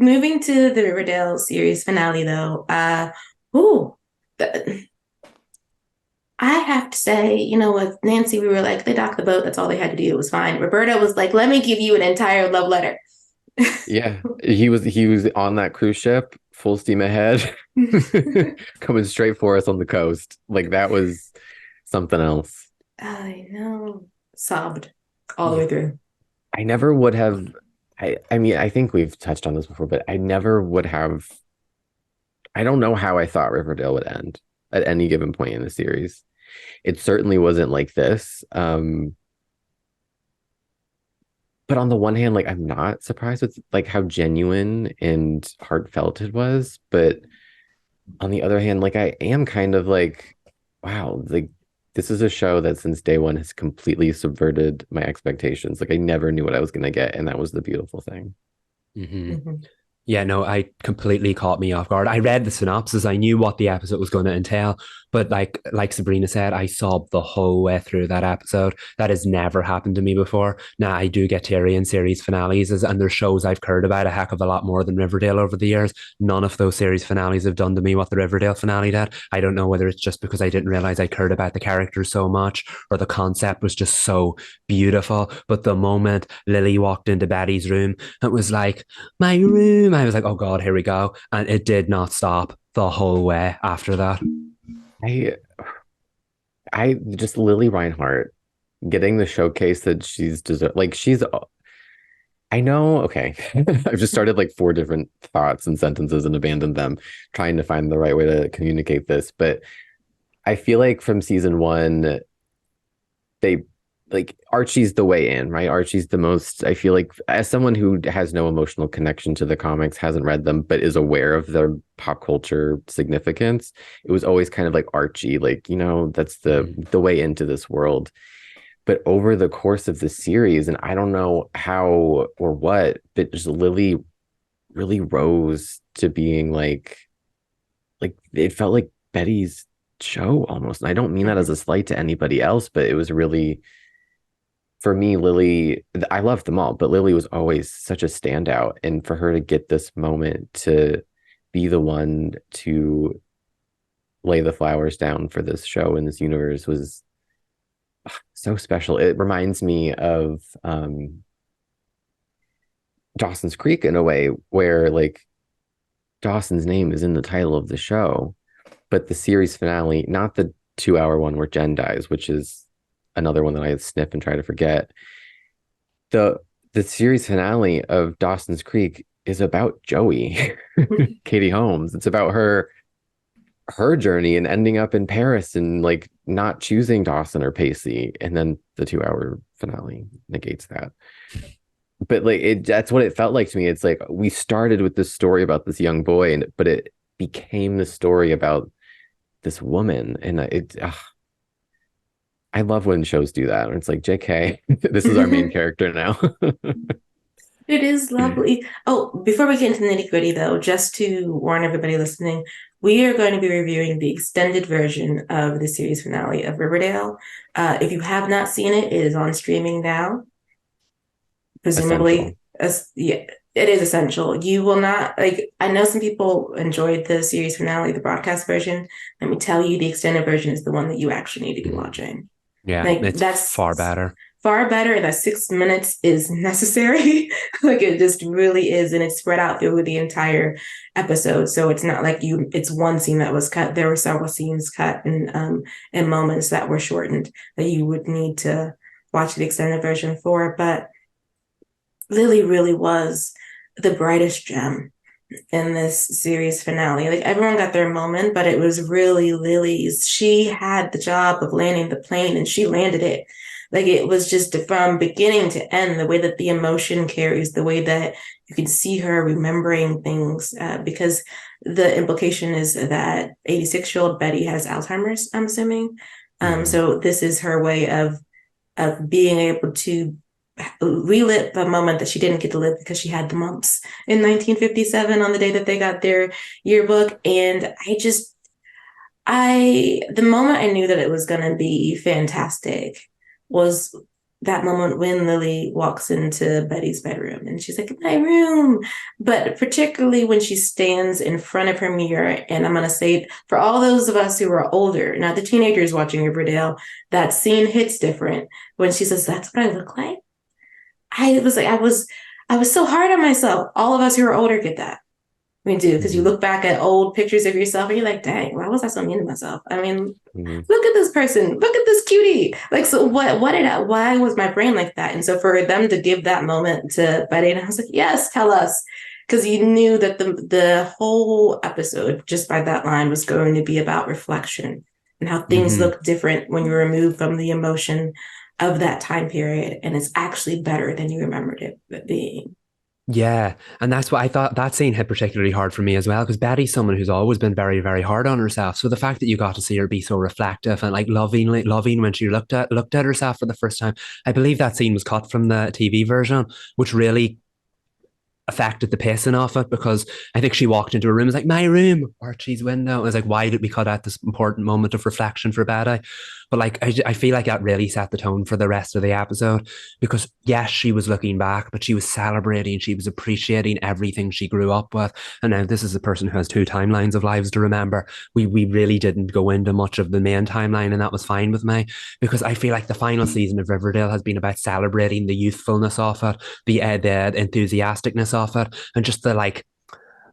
moving to the Riverdale series finale, though, ooh, I have to say, with Nancy, we were like, they docked the boat. That's all they had to do. It was fine. Roberta was like, let me give you an entire love letter. Yeah, he was on that cruise ship, full steam ahead, coming straight for us on the coast. Like that was something else. I know. Sobbed all the Yeah. way through. I never would have. I mean, I think we've touched on this before, but I never would have. I don't know how I thought Riverdale would end at any given point in the series. It certainly wasn't like this. But on the one hand, like I'm not surprised with like how genuine and heartfelt it was. But on the other hand, like I am kind of like, wow, like this is a show that since day one has completely subverted my expectations. Like I never knew what I was gonna get, and that was the beautiful thing. Hmm. Mhm. Yeah, no, I completely caught me off guard. I read the synopsis. I knew what the episode was going to entail, but like Sabrina said, I sobbed the whole way through that episode. That has never happened to me before. Now I do get teary in series finales, and there's shows I've heard about a heck of a lot more than Riverdale over the years. None of those series finales have done to me what the Riverdale finale did. I don't know whether it's just because I didn't realize I cared about the characters so much, or the concept was just so beautiful. But the moment Lily walked into Betty's room, it was like my room. I was like, oh God, here we go. And it did not stop the whole way after that. I I just Lily Reinhart getting the showcase that she's deserved. Like she's I know, okay. I've just started like four different thoughts and sentences and abandoned them, trying to find the right way to communicate this. But I feel like from season one, they like Archie's the way in, right? Archie's the most, I feel like, as someone who has no emotional connection to the comics, hasn't read them, but is aware of their pop culture significance, it was always kind of like Archie, like, that's Mm-hmm. the way into this world. But over the course of the series, and I don't know how or what, but just Lily really rose to being like it felt like Betty's show almost. And I don't mean that as Mhm. a slight to anybody else, but it was really for me, Lily, I loved them all, but Lily was always such a standout. And for her to get this moment to be the one to lay the flowers down for this show in this universe was so special. It reminds me of Dawson's Creek in a way where like Dawson's name is in the title of the show, but the series finale, not the 2 hour one where Jen dies, which is another one that I sniff and try to forget. The the series finale of Dawson's Creek is about Joey, Katie Holmes. It's about her journey and ending up in Paris and like not choosing Dawson or Pacey. And then the 2 hour finale negates that. But like that's what it felt like to me. It's like we started with this story about this young boy, and but it became the story about this woman. And I love when shows do that. It's like, JK, this is our main character now. It is lovely. Oh, before we get into the nitty gritty, though, just to warn everybody listening, we are going to be reviewing the extended version of the series finale of Riverdale. If you have not seen it, it is on streaming now. Essential. Presumably, yeah, it is essential. You will not like. I know some people enjoyed the series finale, the broadcast version. Let me tell you, the extended version is the one that you actually need to be Mm-hmm. watching. Yeah, Like it's far that's better. far better. That 6 minutes is necessary. Like it just really is, and it's spread out through the entire episode. So it's not like it's one scene that was cut. There were several scenes cut and moments that were shortened that you would need to watch the extended version for. But Lily really was the brightest gem in this series finale. Like everyone got their moment, but it was really Lily's. She had the job of landing the plane and she landed it. Like it was just from beginning to end, the way that the emotion carries, the way that you can see her remembering things, because the implication is that 86-year-old Betty has Alzheimer's, I'm assuming. Mm-hmm. So this is her way of being able to relive a moment that she didn't get to live because she had the mumps in 1957 on the day that they got their yearbook. And the moment I knew that it was going to be fantastic was that moment when Lily walks into Betty's bedroom and she's like, my room. But particularly when she stands in front of her mirror, and I'm going to say for all those of us who are older, not the teenagers watching Riverdale, that scene hits different when she says, that's what I look like. I was so hard on myself. All of us who are older get that. We do, because you look back at old pictures of yourself and you're like, dang, why was I so mean to myself? I mean, look at this person, look at this cutie. Like, so why was my brain like that? And so for them to give that moment to Betty, and I was like, yes, tell us. Because you knew that the whole episode, just by that line, was going to be about reflection and how things look different when you're removed from the emotion of that time period. And it's actually better than you remembered it being. Yeah, and that's what I thought that scene hit particularly hard for me as well, because Betty's someone who's always been very, very hard on herself. So the fact that you got to see her be so reflective and like loving when she looked at herself for the first time, I believe that scene was cut from the TV version, which really affected the pacing of it, because I think she walked into a room and was like, my room, Archie's window. I was like, why did we cut out this important moment of reflection for Betty? But like, I feel like that really set the tone for the rest of the episode, because yes, she was looking back, but she was celebrating, she was appreciating everything she grew up with. And now this is a person who has two timelines of lives to remember. We really didn't go into much of the main timeline, and that was fine with me, because I feel like the final season of Riverdale has been about celebrating the youthfulness of it, the enthusiasticness of it, and just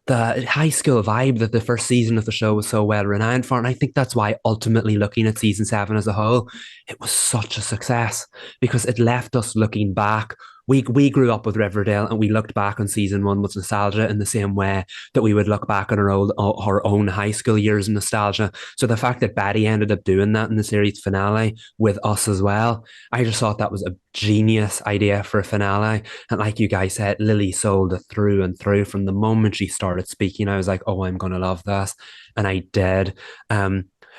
the high school vibe that the first season of the show was so well renowned for. And I think that's why ultimately, looking at season 7 as a whole, it was such a success, because it left us looking back. We grew up with Riverdale, and we looked back on season 1 with nostalgia in the same way that we would look back on our own high school years in nostalgia. So the fact that Betty ended up doing that in the series finale with us as well, I just thought that was a genius idea for a finale. And like you guys said, Lily sold it through and through. From the moment she started speaking, I was like, oh, I'm going to love this. And I did.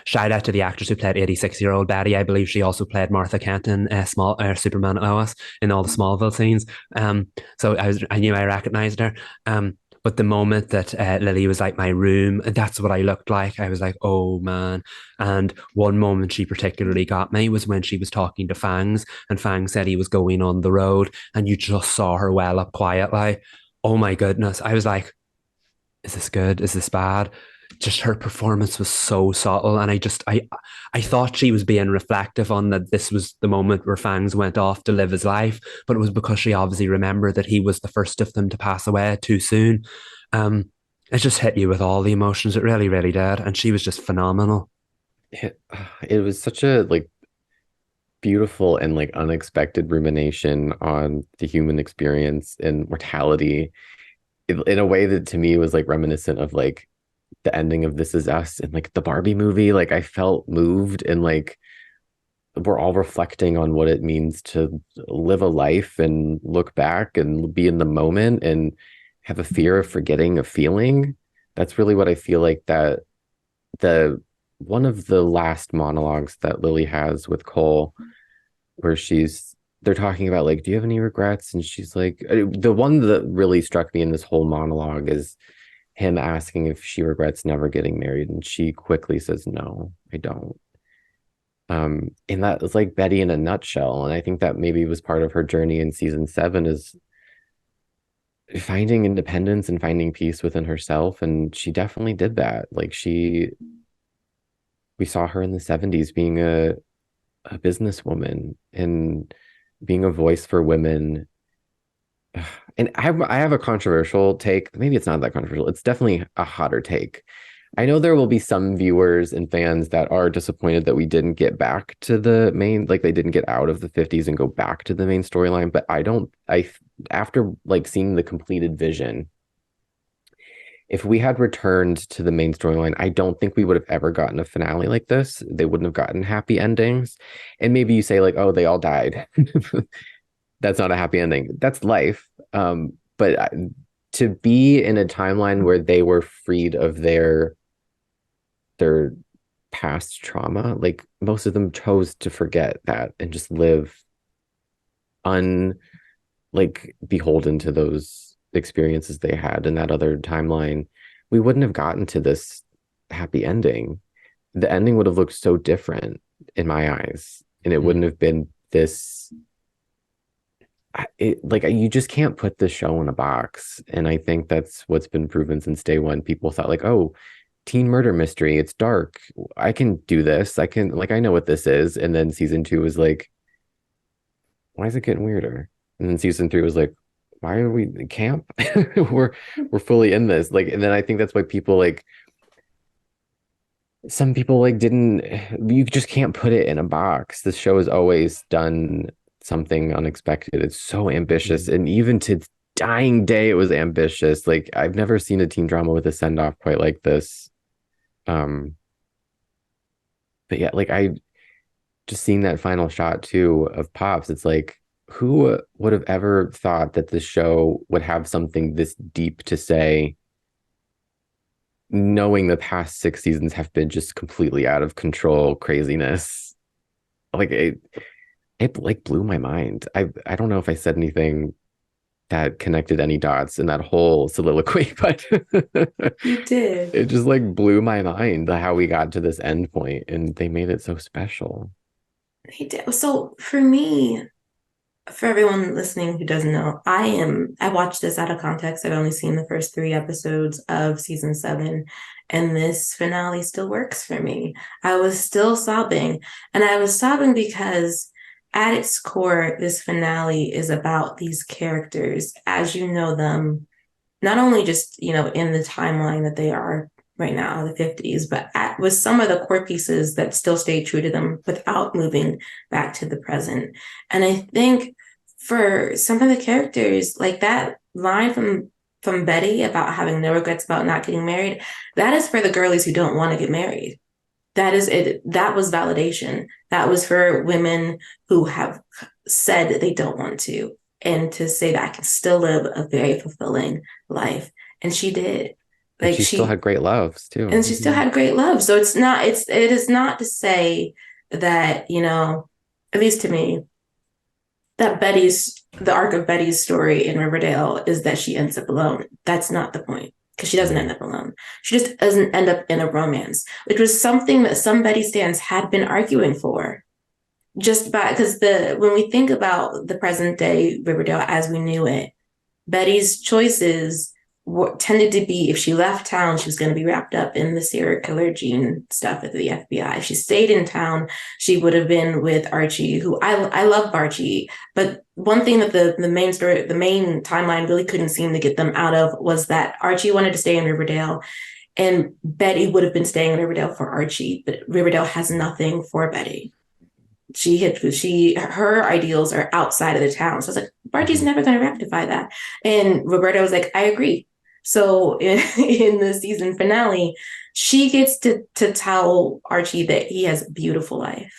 Shout out to the actress who played 86-year-old Betty. I believe she also played Martha Kent in Superman Lois in all the Smallville scenes. So I knew I recognized her. But the moment that Lily was like, my room, that's what I looked like. I was like, oh man. And one moment she particularly got me was when she was talking to Fangs, and Fangs said he was going on the road, and you just saw her well up quietly. Oh my goodness. I was like, is this good? Is this bad? Just her performance was so subtle, and I thought she was being reflective on that this was the moment where Fangs went off to live his life, but it was because she obviously remembered that he was the first of them to pass away too soon. It just hit you with all the emotions. It really, really did, and she was just phenomenal. It was such a like beautiful and like unexpected rumination on the human experience and mortality in a way that to me was like reminiscent of like the ending of This Is Us and like the Barbie movie. Like I felt moved, and like we're all reflecting on what it means to live a life and look back and be in the moment and have a fear of forgetting a feeling. That's really what I feel like that the one of the last monologues that Lily has with Cole, where they're talking about like, do you have any regrets? And she's like, the one that really struck me in this whole monologue is him asking if she regrets never getting married, and she quickly says, no, I don't. And that was like Betty in a nutshell. And I think that maybe was part of her journey in season 7 is finding independence and finding peace within herself. And she definitely did that. Like we saw her in the 70s being a businesswoman and being a voice for women. And I have a controversial take. Maybe it's not that controversial. It's definitely a hotter take. I know there will be some viewers and fans that are disappointed that we didn't get back to the main, like they didn't get out of the 50s and go back to the main storyline. But after like seeing the completed vision, if we had returned to the main storyline, I don't think we would have ever gotten a finale like this. They wouldn't have gotten happy endings. And maybe you say like, oh, they all died. That's not a happy ending. That's life. But to be in a timeline where they were freed of their past trauma, like most of them chose to forget that and just live beholden to those experiences they had in that other timeline, we wouldn't have gotten to this happy ending. The ending would have looked so different in my eyes, and it wouldn't have been this you just can't put the show in a box. And I think that's what's been proven since day one. People thought like, oh, teen murder mystery, it's dark. I can do this. I know what this is. And then season 2 was like, why is it getting weirder? And then season 3 was like, why are we camp? we're fully in this. Like, and then I think that's why people like some people like didn't you just can't put it in a box. This show has always done something unexpected. It's so ambitious. And even to its dying day, it was ambitious. Like I've never seen a teen drama with a send-off quite like this. But yeah, like I just seeing that final shot too of Pops, it's like, who would have ever thought that this show would have something this deep to say, knowing the past 6 seasons have been just completely out of control craziness? Like it like blew my mind. I don't know if I said anything that connected any dots in that whole soliloquy, but You did. it just like blew my mind how we got to this end point, and they made it so special. He did. So for me, for everyone listening who doesn't know, I watched this out of context. I've only seen the first 3 episodes of season 7, and this finale still works for me. I was still sobbing, and I was sobbing because at its core, this finale is about these characters as you know them, not only just, in the timeline that they are right now, the 50s, but with some of the core pieces that still stay true to them without moving back to the present. And I think for some of the characters, like that line from Betty about having no regrets about not getting married, that is for the girlies who don't want to get married. That is it. That was validation. That was for women who have said that they don't want to, and to say that I can still live a very fulfilling life. And she did. And she still had great loves too. And she still had great love. So it is not to say that, at least to me, that the arc of Betty's story in Riverdale is that she ends up alone. That's not the point, because she doesn't end up alone. She just doesn't end up in a romance, which was something that some Betty stans had been arguing for. Because when we think about the present day Riverdale as we knew it, Betty's choices tended to be, if she left town, she was going to be wrapped up in the serial killer gene stuff at the FBI. If she stayed in town, she would have been with Archie, who I love Archie. But one thing that the main story, the main timeline really couldn't seem to get them out of was that Archie wanted to stay in Riverdale, and Betty would have been staying in Riverdale for Archie, but Riverdale has nothing for Betty. Her ideals are outside of the town. So I was like, Margie's never going to rectify that. And Roberto was like, I agree. So in the season finale, she gets to tell Archie that he has a beautiful life.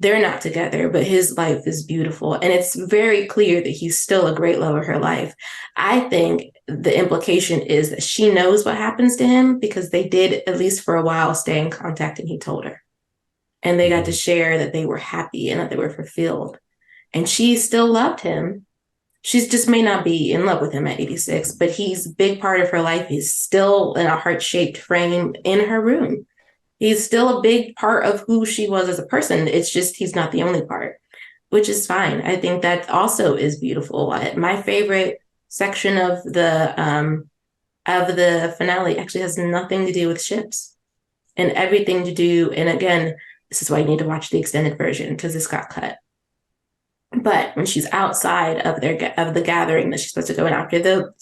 They're not together, but his life is beautiful. And it's very clear that he's still a great love of her life. I think the implication is that she knows what happens to him, because they did, at least for a while, stay in contact, and he told her. And they got to share that they were happy and that they were fulfilled. And she still loved him. She just may not be in love with him at 86, but he's a big part of her life. He's still in a heart-shaped frame in her room. He's still a big part of who she was as a person. It's just he's not the only part, which is fine. I think that also is beautiful. My favorite section of the finale actually has nothing to do with ships, and everything to do. And again, this is why you need to watch the extended version, because this got cut. But when she's outside of the gathering that she's supposed to go in after the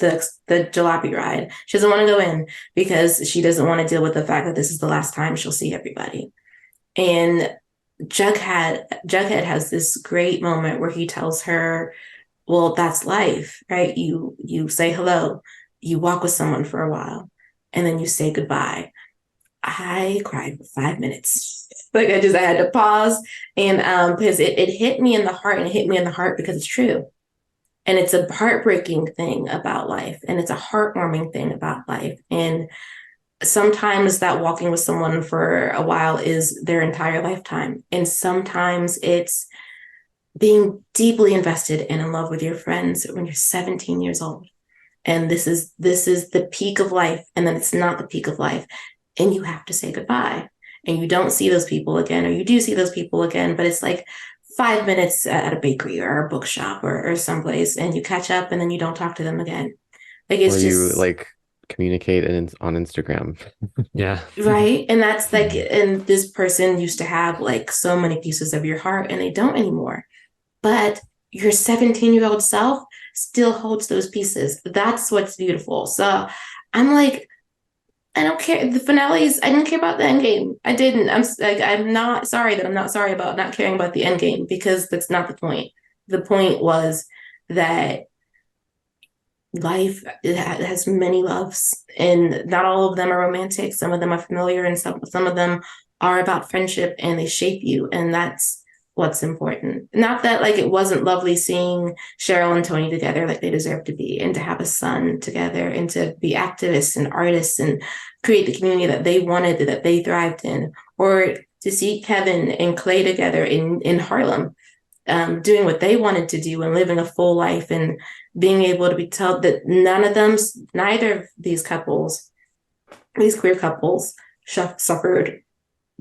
jalopy ride, she doesn't want to go in because she doesn't want to deal with the fact that this is the last time she'll see everybody. And Jughead has this great moment where he tells her, well, that's life, right? You say hello, you walk with someone for a while, and then you say goodbye. I cried for 5 minutes. Like I had to pause, and because it hit me in the heart, and it hit me in the heart because it's true. And it's a heartbreaking thing about life, and it's a heartwarming thing about life. And sometimes that walking with someone for a while is their entire lifetime. And sometimes it's being deeply invested and in love with your friends when you're 17 years old. And this is the peak of life, and then it's not the peak of life. And you have to say goodbye, and you don't see those people again, or you do see those people again, but it's like 5 minutes at a bakery or a bookshop or someplace, and you catch up and then you don't talk to them again. Like Or it's you just like communicate on Instagram. Yeah. right. And that's like, and this person used to have like so many pieces of your heart and they don't anymore. But your 17-year-old self still holds those pieces. That's what's beautiful. So I'm like, I don't care. The finales, I didn't care about the end game. I didn't. I'm like, I'm not sorry that I'm not sorry about not caring about the end game because that's not the point. The point was that life has many loves, and not all of them are romantic. Some of them are familiar, and some of them are about friendship, and they shape you, and that's what's important. Not that like it wasn't lovely seeing Cheryl and Tony together like they deserve to be, and to have a son together, and to be activists and artists and create the community that they wanted, that they thrived in, or to see Kevin and Clay together in Harlem, doing what they wanted to do and living a full life, and being able to be told that neither of these couples, these queer couples, suffered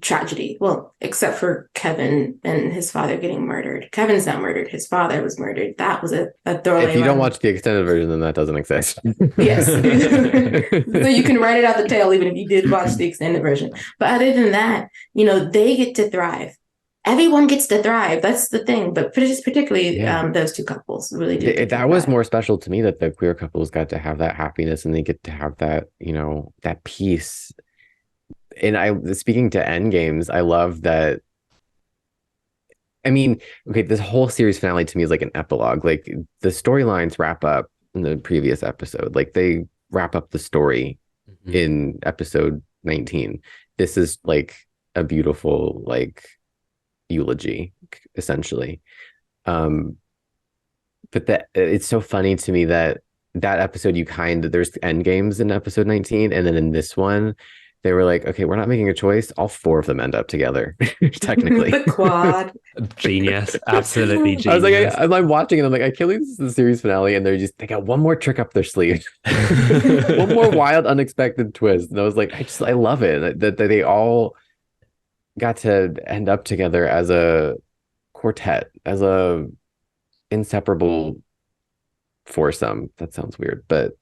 tragedy. Well, except for Kevin and his father getting murdered. Kevin's not murdered. His father was murdered. That was a throwaway. If you don't watch the extended version, then that doesn't exist. Yes. So you can write it out the tail even if you did watch the extended version. But other than that, they get to thrive. Everyone gets to thrive. That's the thing. But particularly those two couples really do. That was more special to me, that the queer couples got to have that happiness and they get to have that, that peace. And speaking to end games, I love that. I mean, okay, this whole series finale to me is like an epilogue. Like the storylines wrap up in the previous episode. Like they wrap up the story in episode 19. This is like a beautiful like eulogy, essentially. But that it's so funny to me that episode there's end games in episode 19, and then in this one they were like, okay, we're not making a choice. All four of them end up together, technically. The quad. Genius. Absolutely genius. I was like, I'm watching and I'm like, I can't believe this is the series finale. And they got one more trick up their sleeve. One more wild, unexpected twist. And I was like, I love it. That they all got to end up together as a quartet, as a inseparable foursome. That sounds weird, but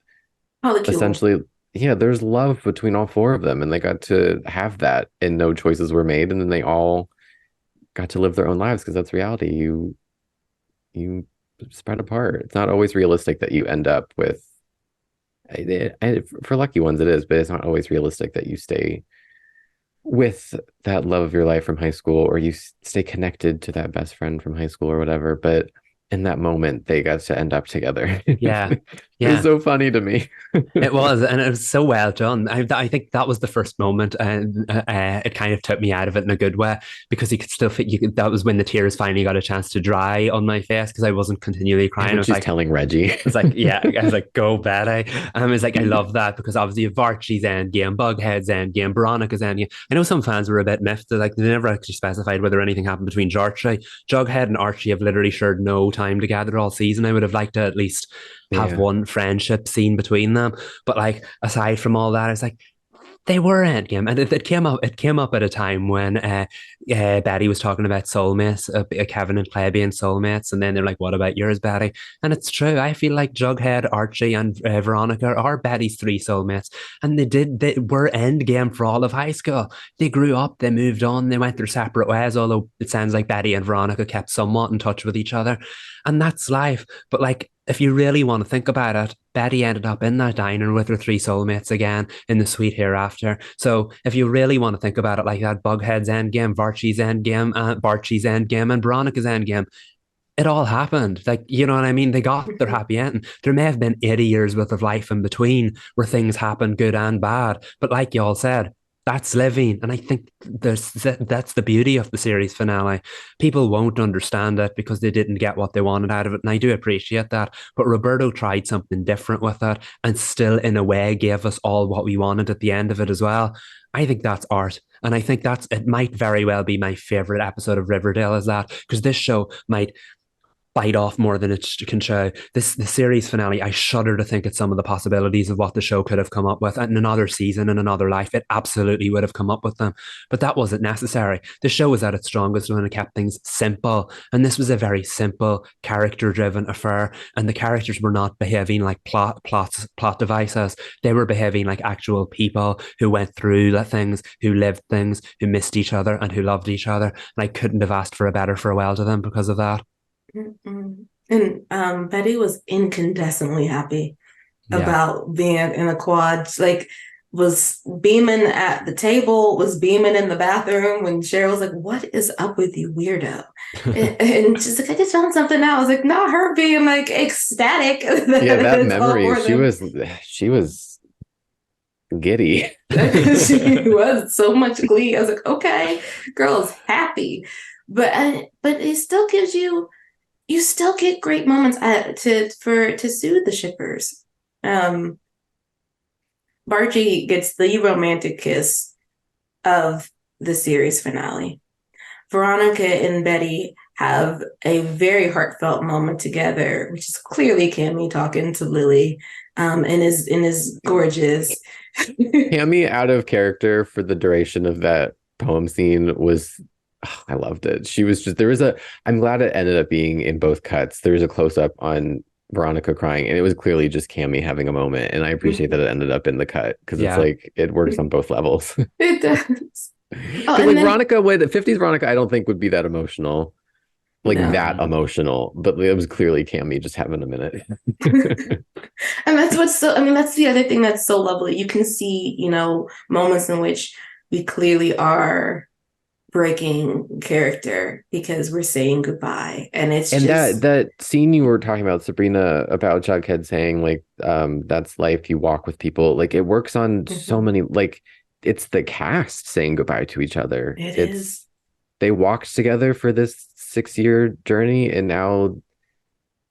essentially, yeah, there's love between all four of them, and they got to have that, and no choices were made, and then they all got to live their own lives, because that's reality. You spread apart. It's not always realistic that you end up with, for lucky ones it is, but it's not always realistic that you stay with that love of your life from high school, or you stay connected to that best friend from high school or whatever. But in that moment, they got to end up together. Yeah. It was so funny to me. It was, and it was so well done. I think that was the first moment, and it kind of took me out of it in a good way, because you could still that was when the tears finally got a chance to dry on my face, because I wasn't continually crying. I was like, telling Reggie. It's like, yeah, I was like, go Betty. It's like, I love that, because obviously you have Archie's endgame, Bughead's endgame, Veronica's endgame. I know some fans were a bit miffed, like they never actually specified whether anything happened between Jughead and Archie have literally shared no time together all season. I would have liked to at least have one friendship scene between them, but like aside from all that, it's like they were endgame, and it came up at a time when Betty was talking about soulmates, Kevin and Clay being soulmates, and then they're like, what about yours, Betty? And it's true. I feel like Jughead, Archie, and Veronica are Betty's three soulmates, and they were endgame for all of high school. They grew up, they moved on, they went their separate ways, although it sounds like Betty and Veronica kept somewhat in touch with each other, and that's life. But like, if you really want to think about it, Betty ended up in that diner with her three soulmates again in the sweet hereafter. So if you really want to think about it like that, Bughead's endgame, Barchie's endgame, and Veronica's endgame, it all happened. Like, you know what I mean? They got their happy ending. There may have been 80 years worth of life in between where things happen, good and bad. But like y'all said, that's living. And I think that's the beauty of the series finale. People won't understand it because they didn't get what they wanted out of it. And I do appreciate that. But Roberto tried something different with it, and still in a way gave us all what we wanted at the end of it as well. I think that's art. And I think it might very well be my favorite episode of Riverdale, is that, because this show might bite off more than it can chew. The series finale, I shudder to think at some of the possibilities of what the show could have come up with. And in another season, in another life, it absolutely would have come up with them. But that wasn't necessary. The show was at its strongest when it kept things simple. And this was a very simple, character-driven affair. And the characters were not behaving like plot devices. They were behaving like actual people who went through things, who lived things, who missed each other, and who loved each other. And I couldn't have asked for a better farewell to them because of that. And Betty was incandescently happy about being in a quad. Like, was beaming at the table, was beaming in the bathroom when Cheryl was like, "What is up with you, weirdo?" and she's like, "I just found something out." I was like, not her being like ecstatic. That memory. She was giddy. She was so much glee. I was like, okay, girl's happy. But it still gives you still get great moments to soothe the shippers. Margie gets the romantic kiss of the series finale. Veronica and Betty have a very heartfelt moment together, which is clearly Cammy talking to Lily, and is gorgeous. Cammy out of character for the duration of that poem scene was. I loved it. She was just, I'm glad it ended up being in both cuts. There was a close up on Veronica crying, and it was clearly just Cammy having a moment. And I appreciate that it ended up in the cut because it's like it works on both levels. It does. Veronica would 50s Veronica, I don't think would be that emotional, that emotional. But it was clearly Cammy just having a minute. And that's that's the other thing that's so lovely. You can see, moments in which we clearly are breaking character because we're saying goodbye, and that scene you were talking about, Sabrina, about Jughead saying that's life, you walk with people, it works on so many, it's the cast saying goodbye to each other. They walked together for this 6-year journey, and now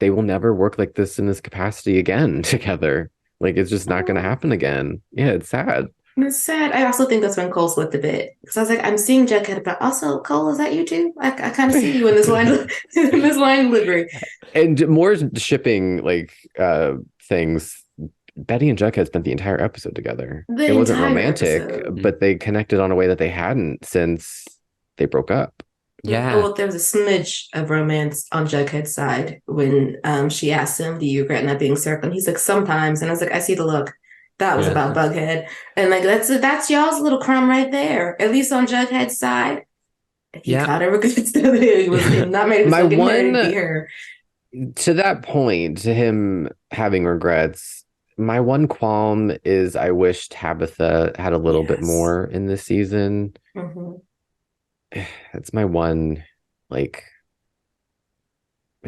they will never work like this in this capacity again together. It's just not going to happen again. Yeah, it's sad. It's sad. I also think that's when Cole slipped a bit, because I was like, I'm seeing Jughead, but also Cole, is that you too? I kind of see you in this line delivery. And more shipping things. Betty and Jughead spent the entire episode together. It wasn't romantic, but they connected on a way that they hadn't since they broke up. Yeah. Well, there was a smidge of romance on Jughead's side when she asked him, "Do you regret not being Circle?" And he's like, "Sometimes." And I was like, I see the look. That was about Bughead. And that's y'all's little crumb right there. At least on Jughead's side. He caught her regrets that he was not made himself get married to her. To that point, to him having regrets, my one qualm is I wish Tabitha had a little bit more in this season. That's my one,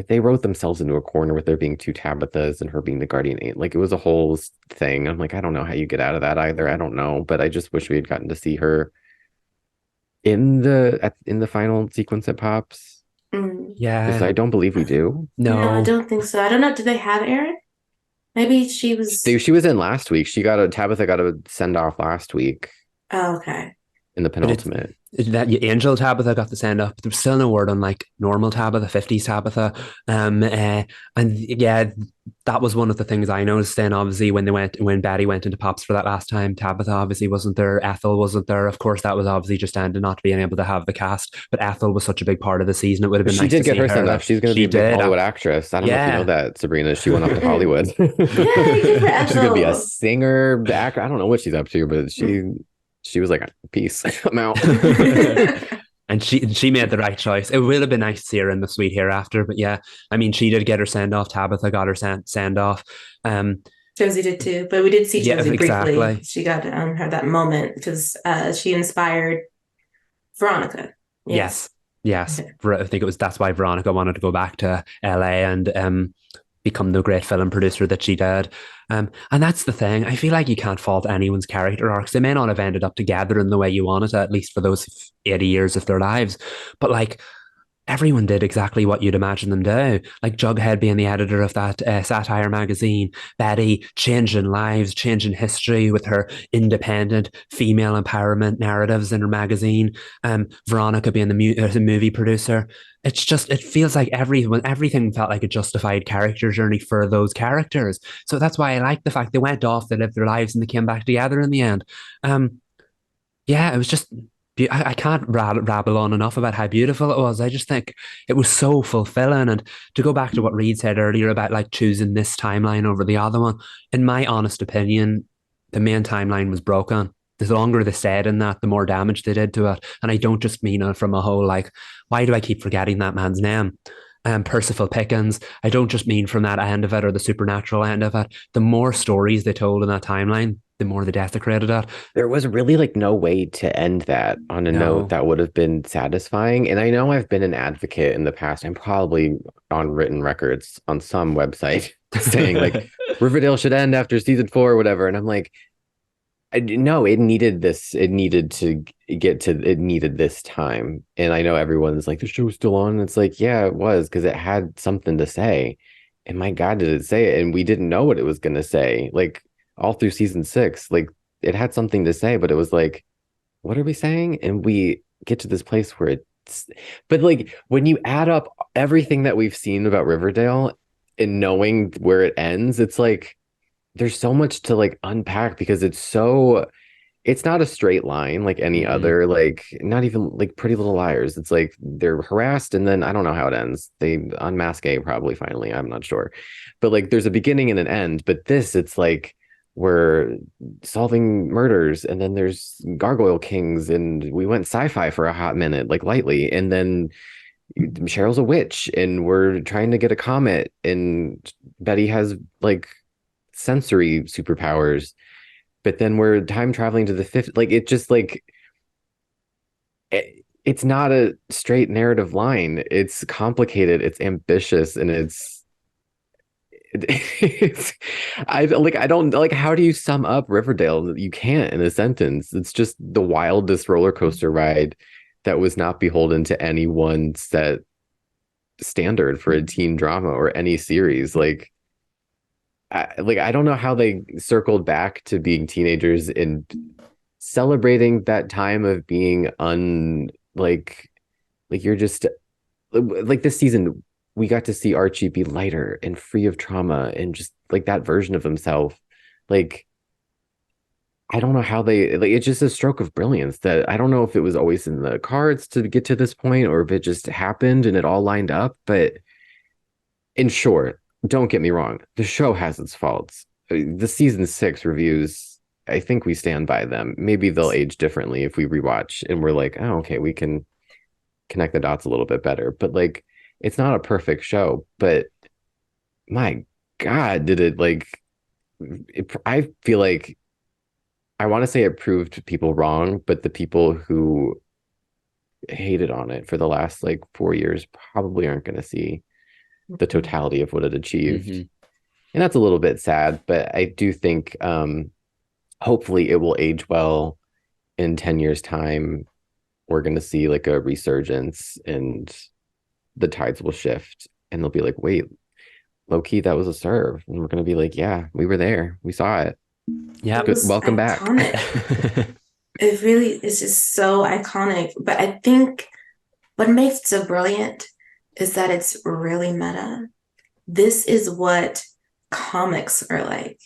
they wrote themselves into a corner with there being two Tabithas and her being the guardian angel. It was a whole thing. I'm like, I don't know how you get out of that either. I don't know, but I just wish we had gotten to see her in the final sequence that pops. Yeah, because I don't believe we do. No, I don't think so. I don't know. Do they have Erin? Maybe she was. She was in last week. Tabitha got a send off last week. Oh, okay. In the penultimate. That Angel Tabitha got the send off, but there was still no word on normal Tabitha, 50s Tabitha. That was one of the things I noticed. Then obviously when Betty went into Pops for that last time, Tabitha obviously wasn't there, Ethel wasn't there. Of course, that was obviously just down to not being able to have the cast. But Ethel was such a big part of the season. It would have been nice to see her. She did get her send off. She's going to be a big Hollywood actress. I don't know if you know that, Sabrina. She went up to Hollywood. She's going to be a singer, actor. I don't know what she's up to, but she was like, peace, I'm out. And she made the right choice. It would have been nice to see her in the Sweet Hereafter, but yeah, I mean, she did get her send off. Tabitha got her send off. Josie did too, but we did see Josie briefly. Exactly. She got her that moment because she inspired Veronica. Yes. I think that's why Veronica wanted to go back to LA and become the great film producer that she did. And that's the thing. I feel like you can't fault anyone's character arcs. They may not have ended up together in the way you wanted, at least for those 80 years of their lives. But everyone did exactly what you'd imagine them do. Like Jughead being the editor of that satire magazine, Betty changing lives, changing history with her independent female empowerment narratives in her magazine. Veronica being the movie producer. It's just, it feels like everything felt like a justified character journey for those characters. So that's why I like the fact they went off, they lived their lives, and they came back together in the end. Yeah, it was just, I can't rabble on enough about how beautiful it was. I just think it was so fulfilling. And to go back to what Reed said earlier about like choosing this timeline over the other one, in my honest opinion, the main timeline was broken. The longer they stayed in that, the more damage they did to it. And I don't just mean it from a whole like, why do I keep forgetting that man's name? Percival Pickens. I don't just mean from that end of it or the supernatural end of it. The more stories they told in that timeline, the more they desecrated it. There was really like no way to end that on a note that would have been satisfying. And I know I've been an advocate in the past. I'm probably on written records on some website saying like Riverdale should end after season 4 or whatever. And I'm like, no, it needed this. It needed this time. And I know everyone's like, the show's still on. And it's like, yeah, it was, because it had something to say. And my God, did it say it? And we didn't know what it was going to say. Like, all through season 6, like it had something to say, but it was like, what are we saying? And we get to this place where but like when you add up everything that we've seen about Riverdale and knowing where it ends, it's like there's so much to like unpack, because it's not a straight line like any other, like not even like Pretty Little Liars. It's like they're harassed and then I don't know how it ends. They unmask A probably finally, I'm not sure. But like there's a beginning and an end. But this, it's like we're solving murders and then there's gargoyle kings and we went sci-fi for a hot minute, like lightly, and then Cheryl's a witch and we're trying to get a comet and Betty has like sensory superpowers, but then we're time traveling to the 50s. Like it just like it's not a straight narrative line. It's complicated, it's ambitious, and I don't like, how do you sum up Riverdale? You can't in a sentence. It's just the wildest roller coaster ride that was not beholden to any one set standard for a teen drama or any series. Like I don't know how they circled back to being teenagers and celebrating that time of being like you're just like this season. We got to see Archie be lighter and free of trauma and just like that version of himself. Like, I don't know how it's just a stroke of brilliance that I don't know if it was always in the cards to get to this point or if it just happened and it all lined up. But in short, don't get me wrong, the show has its faults. The season 6 reviews, I think we stand by them. Maybe they'll age differently if we rewatch and we're like, oh, okay, we can connect the dots a little bit better. But like, it's not a perfect show, but my God, did it I feel like I want to say it proved people wrong, but the people who hated on it for the last like 4 years probably aren't going to see the totality of what it achieved. And that's a little bit sad, but I do think hopefully it will age well. In 10 years time, we're going to see like a resurgence and the tides will shift and they'll be like, wait, low key, that was a serve. And we're going to be like, yeah, we were there. We saw it. Yeah. Welcome back. It really is just so iconic. But I think what makes it so brilliant is that it's really meta. This is what comics are like.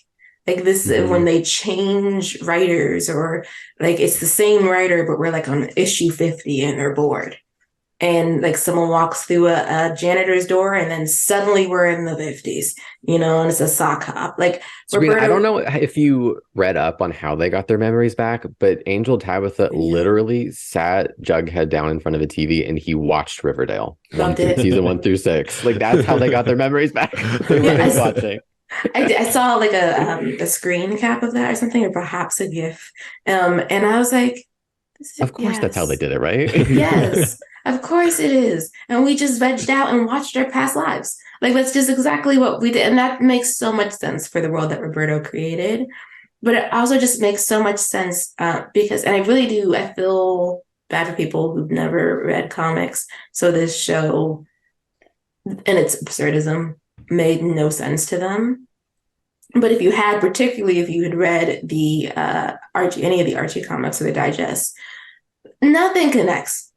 Like this, when they change writers or like it's the same writer, but we're like on issue 50 and they're bored. And like someone walks through a janitor's door and then suddenly we're in the 50s, and it's a sock hop. Like Sabrina, I don't know if you read up on how they got their memories back, but Angel Tabitha literally sat Jughead down in front of a TV and he watched Riverdale season 1 through 6. Like that's how they got their memories back. They were watching. I saw like a screen cap of that or something, or perhaps a GIF. And I was like, of course, that's how they did it, right? Yes. Of course it is. And we just vegged out and watched our past lives. Like, that's just exactly what we did. And that makes so much sense for the world that Roberto created. But it also just makes so much sense because, and I really do, I feel bad for people who've never read comics. So this show and its absurdism made no sense to them. But if you had, particularly if you had read the Archie, any of the Archie comics or the digest, nothing connects.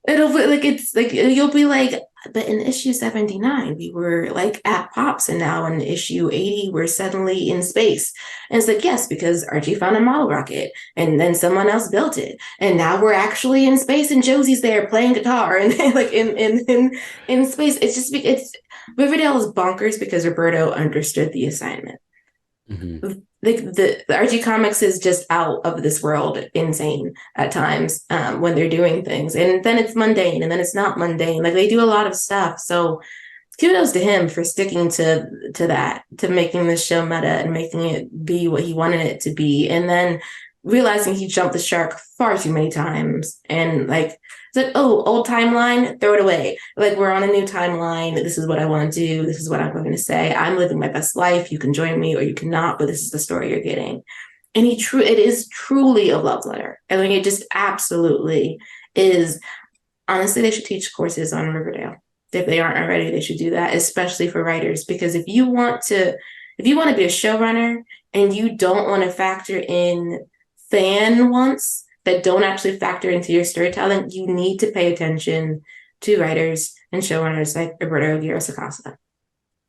It'll be like it's like you'll be like, but in issue 79, we were like at Pops, and now in issue 80, we're suddenly in space. And it's like, yes, because Archie found a model rocket and then someone else built it. And now we're actually in space and Josie's there playing guitar and like in space. It's Riverdale is bonkers because Roberto understood the assignment. Mm-hmm. Like the Archie comics is just out of this world insane at times when they're doing things, and then it's mundane and then it's not mundane. Like they do a lot of stuff, so kudos to him for sticking to that, to making this show meta and making it be what he wanted it to be, and then realizing he jumped the shark far too many times. And like it's like, oh, old timeline, throw it away. Like we're on a new timeline. This is what I want to do. This is what I'm going to say. I'm living my best life. You can join me or you cannot, but this is the story you're getting. And it is truly a love letter. I mean, it just absolutely is. Honestly, they should teach courses on Riverdale. If they aren't already, they should do that, especially for writers. Because if you want to be a showrunner and you don't want to factor in fan wants that don't actually factor into your storytelling, you need to pay attention to writers and showrunners like Roberto Aguirre-Sacasa.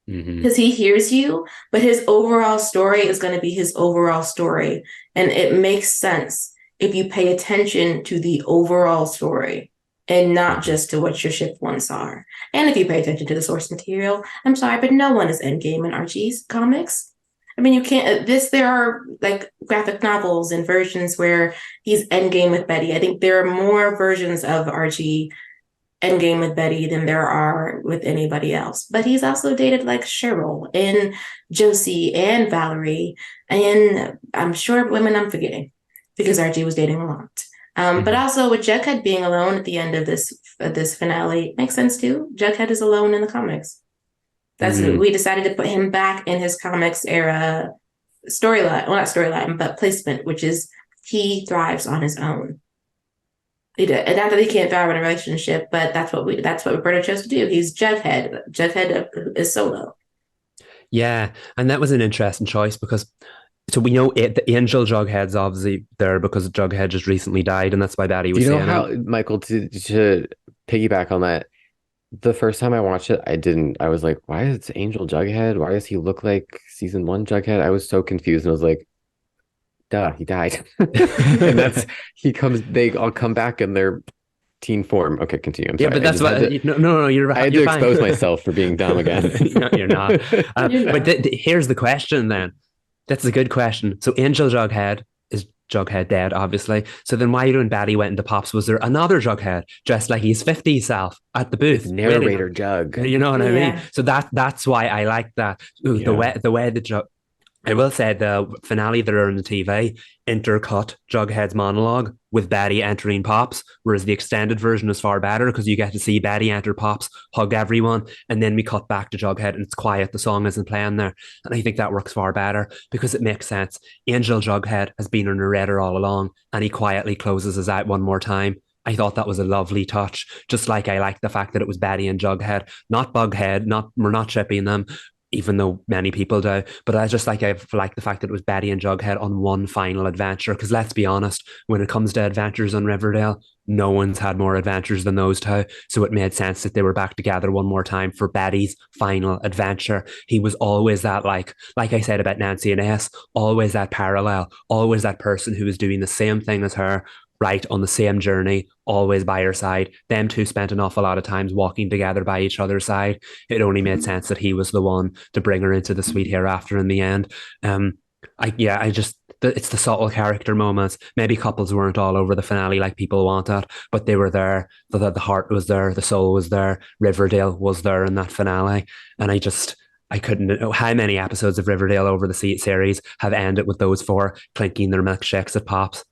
Because he hears you, but his overall story is going to be his overall story. And it makes sense if you pay attention to the overall story and not just to what your ship wants are. And if you pay attention to the source material, I'm sorry, but no one is Endgame in Archie's comics. I mean, you can't, there are like graphic novels and versions where he's endgame with Betty. I think there are more versions of Archie endgame with Betty than there are with anybody else. But he's also dated like Cheryl and Josie and Valerie. And I'm sure women I'm forgetting because Archie was dating a lot. But also with Jughead being alone at the end of this finale makes sense too. Jughead is alone in the comics. We decided to put him back in his comics era storyline, well, not storyline, but placement, which is he thrives on his own. And not that he can't thrive in a relationship, but that's what Roberto chose to do. He's Jughead. Jughead is solo. Yeah, and that was an interesting choice because so we know the angel Jughead's obviously there because Jughead just recently died, and that's why Daddy was saying. Do you know how, Michael, to piggyback on that? The first time I watched it, I was like, why is it Angel Jughead? Why does he look like season 1 Jughead? I was so confused and I was like, duh, he died. And they all come back in their teen form. Okay, continue. I'm sorry. Yeah, but that's what, no, you're right. I had to expose myself for being dumb again. No, you're not. But here's the question then. That's a good question. So Angel Jughead, is Jughead dead, obviously? So then why when Betty went into Pops, was there another Jughead dressed like his 50s self at the booth? Narrator Jug. You know what I mean? So that's why I like that. The way the Jug, I will say the finale that are on the TV intercut Jughead's monologue with Betty entering Pops, whereas the extended version is far better because you get to see Betty enter Pops, hug everyone, and then we cut back to Jughead and it's quiet. The song isn't playing there. And I think that works far better because it makes sense. Angel Jughead has been a narrator all along and he quietly closes us out one more time. I thought that was a lovely touch, just like I like the fact that it was Betty and Jughead, not Bughead, we're not shipping them, even though many people do. But I just like the fact that it was Betty and Jughead on one final adventure. Because let's be honest, when it comes to adventures on Riverdale, no one's had more adventures than those two. So it made sense that they were back together one more time for Betty's final adventure. He was always that, like I said about Nancy and S, always that parallel, always that person who was doing the same thing as her, right, on the same journey, always by her side. Them two spent an awful lot of times walking together by each other's side. It only made sense that he was the one to bring her into the sweet hereafter in the end. It's the subtle character moments. Maybe couples weren't all over the finale like people wanted, but they were there. The heart was there, the soul was there. Riverdale was there in that finale. And I couldn't know how many episodes of Riverdale over the series have ended with those four clinking their milkshakes at Pops.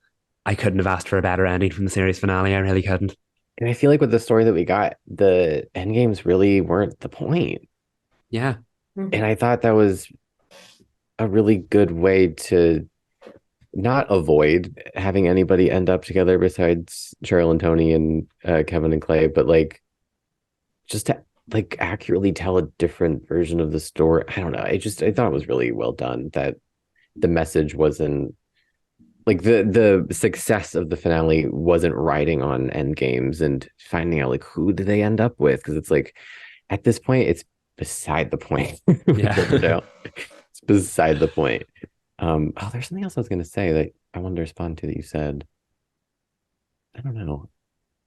I couldn't have asked for a better ending from the series finale. I really couldn't. And I feel like with the story that we got, the end games really weren't the point. Yeah. And I thought that was a really good way to not avoid having anybody end up together besides Cheryl and Tony and Kevin and Clay, but like just to like accurately tell a different version of the story. I don't know. I thought it was really well done that the message wasn't like the success of the finale wasn't riding on end games and finding out like who do they end up with, because it's like at this point it's beside the point. Yeah. It's beside the point. There's something else I was going to say that I wanted to respond to that you said. I don't know.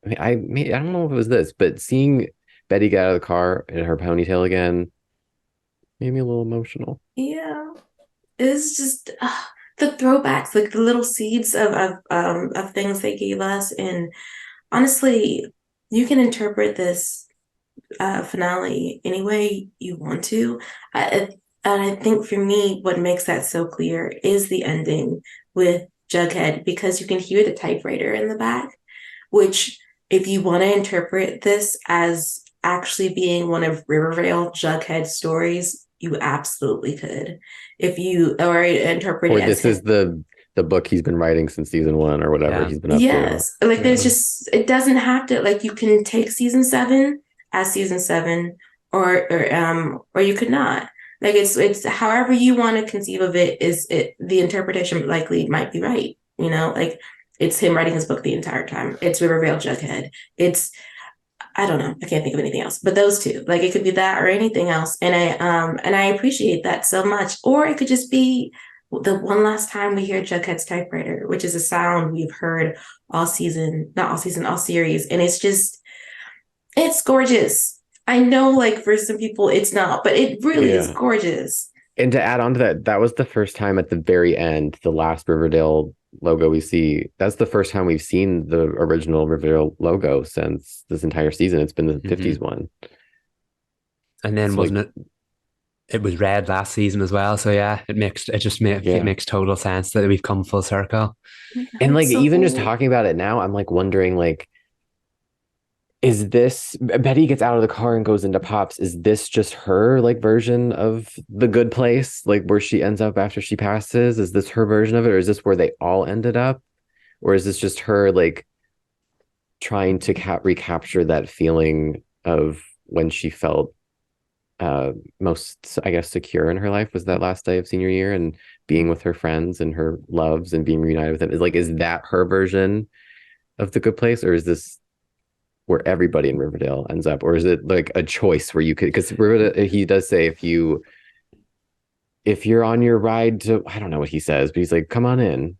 I don't know if it was this, but seeing Betty get out of the car in her ponytail again made me a little emotional. Yeah. It's just the throwbacks, like the little seeds of things they gave us. And honestly, you can interpret this finale any way you want to. And I think for me, what makes that so clear is the ending with Jughead, because you can hear the typewriter in the back, which, if you want to interpret this as actually being one of Riverdale Jughead stories, you absolutely could. If you or interpret Or it as this is the book he's been writing since season 1 or whatever Yeah. he's been up yes, to. like there's just, it doesn't have to, like, you can take season 7 as season 7, or you could not. Like it's however you want to conceive of it, is it, the interpretation likely might be right. Like it's him writing his book the entire time. It's Riverdale Jughead. It's, I don't know. I can't think of anything else. But those two, like it could be that or anything else. And I appreciate that so much. Or it could just be the one last time we hear Jughead's typewriter, which is a sound we've heard all season, not all season, all series. And it's gorgeous. I know, like, for some people it's not, but it really is Yeah. gorgeous. And to add on to that, that was the first time at the very end, the last Riverdale logo we see. That's the first time we've seen the original Riverdale logo since this entire season. It's been the 50s one. And then So, wasn't like, it was red last season as well. So yeah, it makes total sense that we've come full circle. And like So even just cool. talking about it now, I'm like wondering, like, is this Betty gets out of the car and goes into Pops? Is this just her like version of the good place, like where she ends up after she passes? Is this her version of it, or is this where they all ended up, or is this just her like trying to recapture that feeling of when she felt most, I guess, secure in her life, was that last day of senior year and being with her friends and her loves and being reunited with them? Is that her version of the good place, or is this where everybody in Riverdale ends up, or is it like a choice where you could, because Riverdale, he does say if you're on your ride to, I don't know what he says, but he's like, come on in.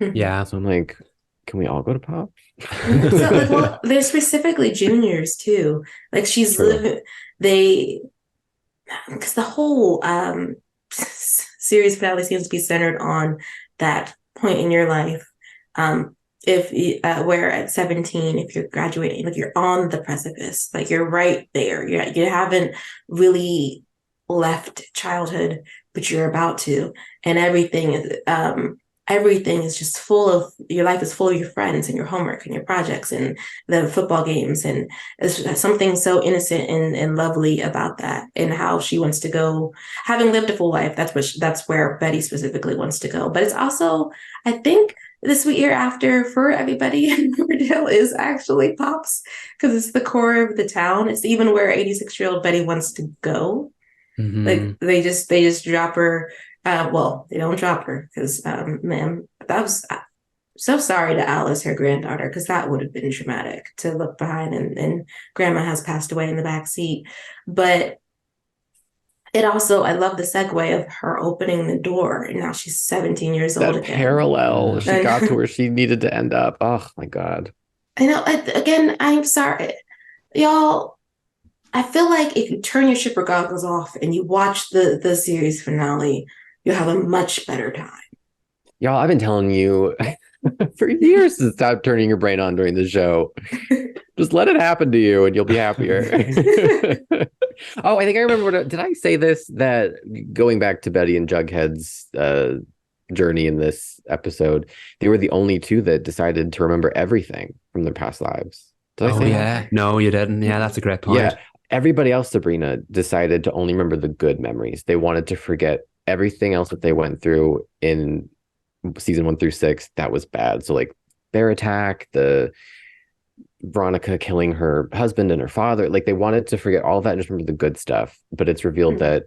Yeah. So I'm like, can we all go to Pop? So, like, well, they're specifically juniors too. Like she's True. living, because the whole series finale seems to be centered on that point in your life. If where at 17, if you're graduating, like you're on the precipice, like you're right there. You haven't really left childhood, but you're about to, and everything is just full of, your life is full of your friends and your homework and your projects and the football games, and there's something so innocent and lovely about that, and how she wants to go, having lived a full life. That's where Betty specifically wants to go. But it's also, I think, the sweet year after for everybody in Riverdale is actually Pops, because it's the core of the town. It's even where 86-year-old Betty wants to go. Like they just drop her. Well, they don't drop her because, ma'am, that was so sorry to Alice, her granddaughter, because that would have been traumatic to look behind, and grandma has passed away in the back seat. But it also, I love the segue of her opening the door, and now she's 17 years old That again. parallel, she got to where she needed to end up. Oh my God. I know. Again, I'm sorry, y'all. I feel like if you turn your shipper goggles off and you watch the series finale, you'll have a much better time. Y'all, I've been telling you for years to stop turning your brain on during the show. Just let it happen to you and you'll be happier. Oh, I think I remember. Did I say this? That going back to Betty and Jughead's journey in this episode, they were the only two that decided to remember everything from their past lives. Did I say yeah. that? No, you didn't. Yeah, that's a great point. Yeah. Everybody else, Sabrina, decided to only remember the good memories. They wanted to forget everything else that they went through in season 1 through 6, that was bad. So like bear attack, the Veronica killing her husband and her father, like they wanted to forget all of that and just remember the good stuff. But it's revealed that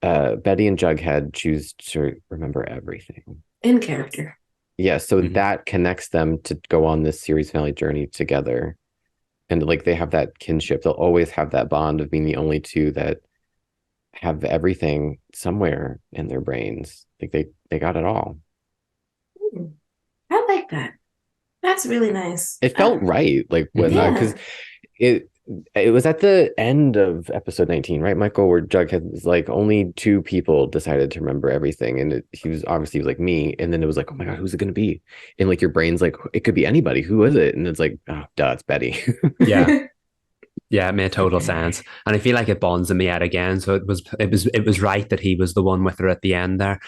Betty and Jughead choose to remember everything in character. Yeah, so that connects them to go on this series finale journey together. And like they have that kinship. They'll always have that bond of being the only two that have everything somewhere in their brains. Like they got it all. I like that. That's really nice. It felt right, like when because it was at the end of episode 19, right, Michael, where Jughead was like, only 2 people decided to remember everything, and he was like me, and then it was like, oh my god, who's it gonna be? And like your brain's like, it could be anybody. Who is it? And it's like, oh, duh, it's Betty. Yeah. Yeah, it made total sense, and I feel like it bonds him yet again. So it was right that he was the one with her at the end there.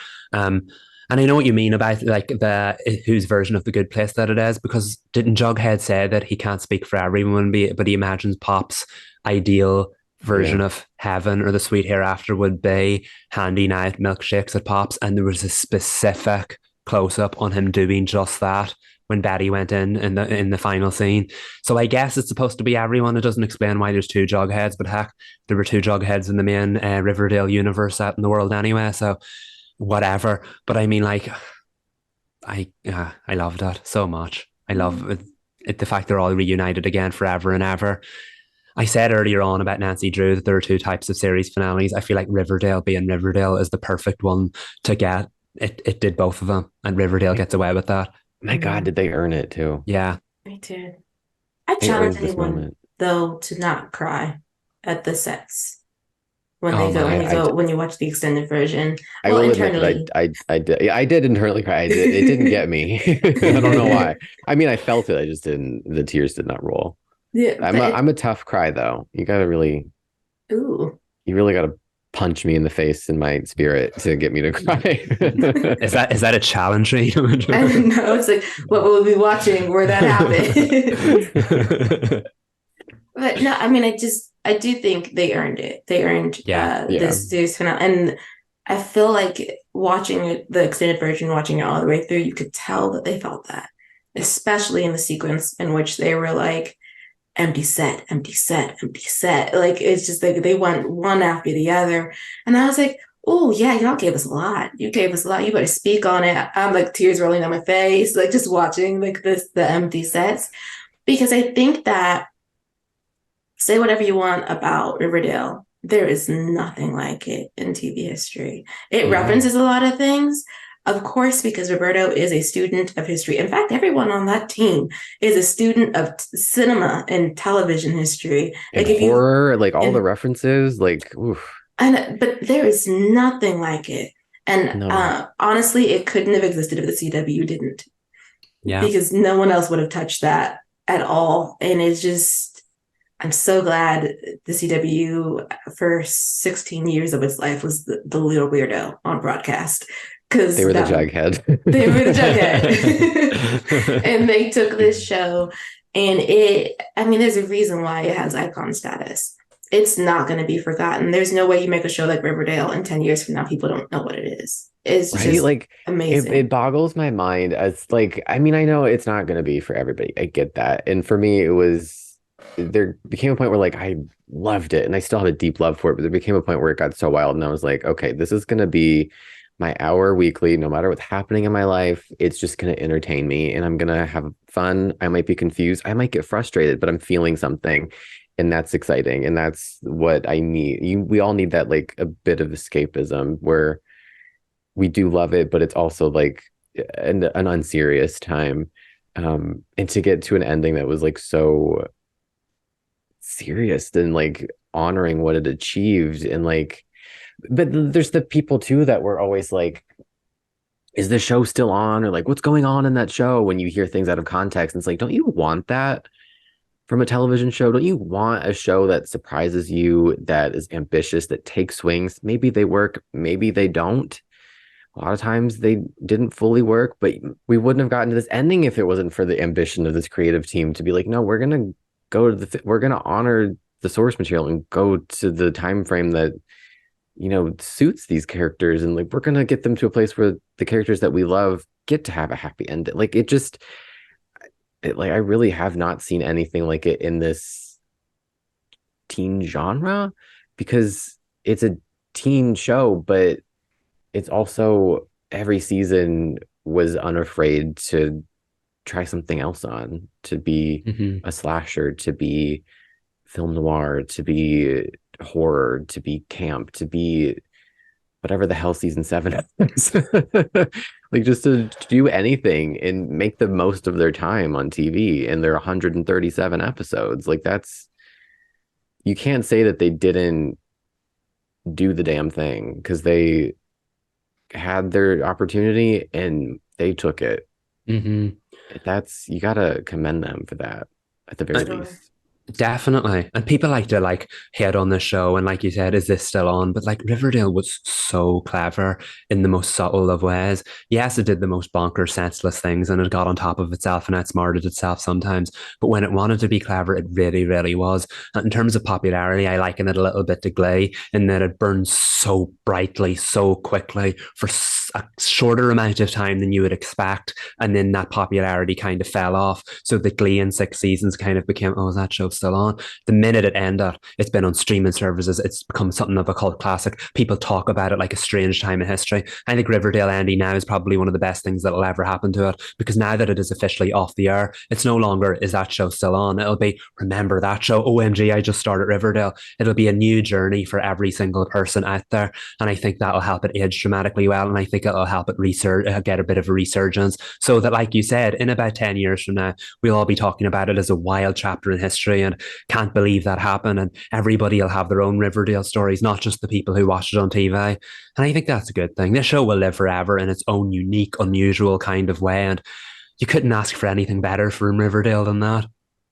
And I know what you mean about like whose version of the good place that it is, because didn't Jughead say that he can't speak for everyone, but he imagines Pop's ideal version of heaven or the sweet hereafter would be handing out milkshakes at Pop's, and there was a specific close up on him doing just that when Betty went in the final scene. So I guess it's supposed to be everyone. It doesn't explain why there's 2 Jugheads, but heck, there were 2 Jugheads in the main Riverdale universe out in the world anyway. So whatever. But I mean, like, I love that so much. I love it, the fact they're all reunited again forever and ever. I said earlier on about Nancy Drew that there are 2 types of series finales. I feel like Riverdale being Riverdale is the perfect one to get. It did both of them, and Riverdale gets away with that. My God, did they earn it too? Yeah. Me too. I challenge anyone though to not cry at the sets when when you watch the extended version. I will admit that I did. Yeah, I did internally cry. It didn't get me. I don't know why. I mean, I felt it. I just didn't. The tears did not roll. Yeah, I'm a tough cry though. You gotta really. Ooh. You really gotta punch me in the face in my spirit to get me to cry. Is that a challenge? I don't know. It's like what we'll be watching where that happened. But no, I mean, I do think they earned it. They earned this series finale, and I feel like watching the extended version, watching it all the way through, you could tell that they felt that, especially in the sequence in which they were like, empty set, empty set, empty set. Like, it's just like they went one after the other. And I was like, oh, yeah, y'all gave us a lot. You gave us a lot. You better speak on it. I'm like tears rolling down my face, like just watching like the empty sets. Because I think that, say whatever you want about Riverdale, there is nothing like it in TV history. It references a lot of things. Of course, because Roberto is a student of history. In fact, everyone on that team is a student of cinema and television history. And like horror, all the references, oof. But there is nothing like it. And honestly, it couldn't have existed if the CW didn't. Yeah. Because no one else would have touched that at all. And it's just, I'm so glad the CW for 16 years of its life was the little weirdo on broadcast. Because they were the Jughead. They were the Jughead. And they took this show, and there's a reason why it has icon status. It's not going to be forgotten. There's no way you make a show like Riverdale and 10 years from now, people don't know what it is. It's just amazing. It boggles my mind. It's I know it's not going to be for everybody. I get that. And for me, there became a point where I loved it, and I still have a deep love for it, but there became a point where it got so wild, and I was like, okay, this is going to be my hour weekly, no matter what's happening in my life. It's just going to entertain me, and I'm going to have fun. I might be confused. I might get frustrated, but I'm feeling something, and that's exciting. And that's what I need. We all need that, a bit of escapism where we do love it, but it's also an unserious time. And to get to an ending that was so serious and honoring what it achieved, and but there's the people too that were always is the show still on, or what's going on in that show, when you hear things out of context. And it's don't you want that from a television show? Don't you want a show that surprises you, that is ambitious, that takes swings? Maybe they work, maybe they don't. A lot of times they didn't fully work, but we wouldn't have gotten to this ending if it wasn't for the ambition of this creative team to be no, we're gonna go to we're gonna honor the source material and go to the time frame that suits these characters, and like we're gonna get them to a place where the characters that we love get to have a happy ending. Like I really have not seen anything like it in this teen genre, because it's a teen show, but it's also every season was unafraid to try something else on, to be a slasher, to be film noir, to be horror, to be camp, to be whatever the hell season 7 is. Like, just to do anything and make the most of their time on TV and their 137 episodes. Like, you can't say that they didn't do the damn thing, because they had their opportunity and they took it. You gotta commend them for that, at the very least. Definitely. And people like to hit on the show and, like you said, is this still on? But like Riverdale was so clever in the most subtle of ways. Yes, it did the most bonkers, senseless things, and it got on top of itself and outsmarted itself sometimes. But when it wanted to be clever, it really, really was. And in terms of popularity, I liken it a little bit to Glee in that it burns so brightly, so quickly for a shorter amount of time than you would expect. And then that popularity kind of fell off. So the Glee in 6 seasons kind of became, oh, is that show still on? The minute it ended, it's been on streaming services. It's become something of a cult classic. People talk about it like a strange time in history. I think Riverdale ending now is probably one of the best things that'll ever happen to it, because now that it is officially off the air, it's no longer, is that show still on? It'll be, remember that show? OMG, I just started Riverdale. It'll be a new journey for every single person out there. And I think that'll help it age dramatically well. And I think it'll help it get a bit of a resurgence, so that, like you said, in about 10 years from now, we'll all be talking about it as a wild chapter in history and can't believe that happened. And everybody will have their own Riverdale stories, not just the people who watched it on TV. And I think that's a good thing. This show will live forever in its own unique, unusual kind of way. And you couldn't ask for anything better from Riverdale than that.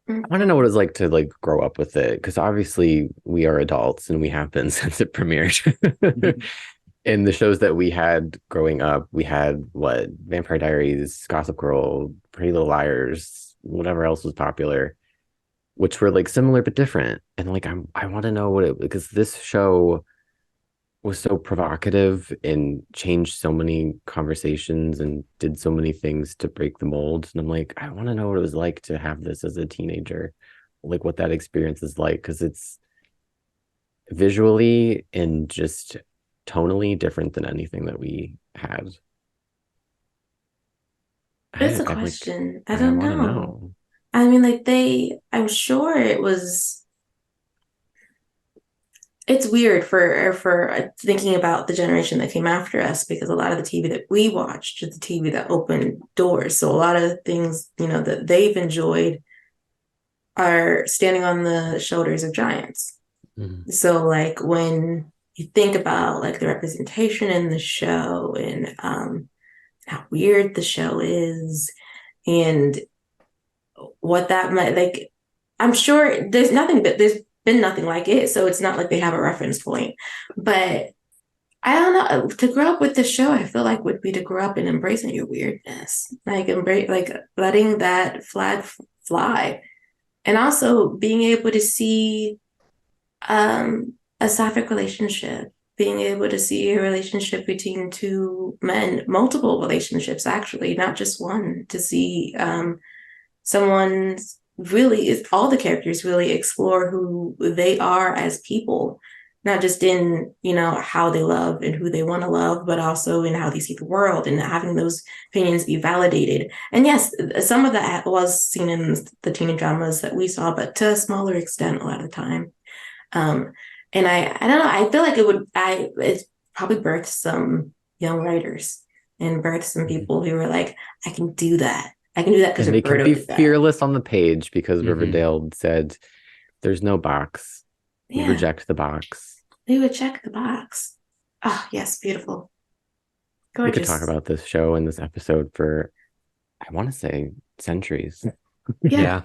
I want to know what it's like to grow up with it, because obviously we are adults and we have been since it premiered. In the shows that we had growing up, we had Vampire Diaries, Gossip Girl, Pretty Little Liars, whatever else was popular, which were similar but different. And I want to know because this show was so provocative and changed so many conversations and did so many things to break the mold. And I want to know what it was like to have this as a teenager, what that experience is like, because it's visually and just tonally different than anything that we had. It's a question. I don't know. I mean, I'm sure it's weird for thinking about the generation that came after us, because a lot of the TV that we watched is the TV that opened doors. So a lot of things, that they've enjoyed are standing on the shoulders of giants. So when you think about the representation in the show and how weird the show is and what that might I'm sure there's been nothing like it, so it's not like they have a reference point. But I don't know, to grow up with the show, I feel would be to grow up and embracing your weirdness, letting that flag fly, and also being able to see a sapphic relationship, being able to see a relationship between two men, multiple relationships, actually, not just one, to see someone really, all the characters really explore who they are as people, not just in, how they love and who they want to love, but also in how they see the world and having those opinions be validated. And yes, some of that was seen in the teen dramas that we saw, but to a smaller extent a lot of the time. And I don't know, I feel it probably birthed some young writers and birthed some people who were I can do that. I can do that because they can be fearless on the page, because Riverdale said, there's no box. We reject the box. They would check the box. Oh, yes, beautiful. Gorgeous. We could talk about this show and this episode for, I want to say, centuries. Yeah.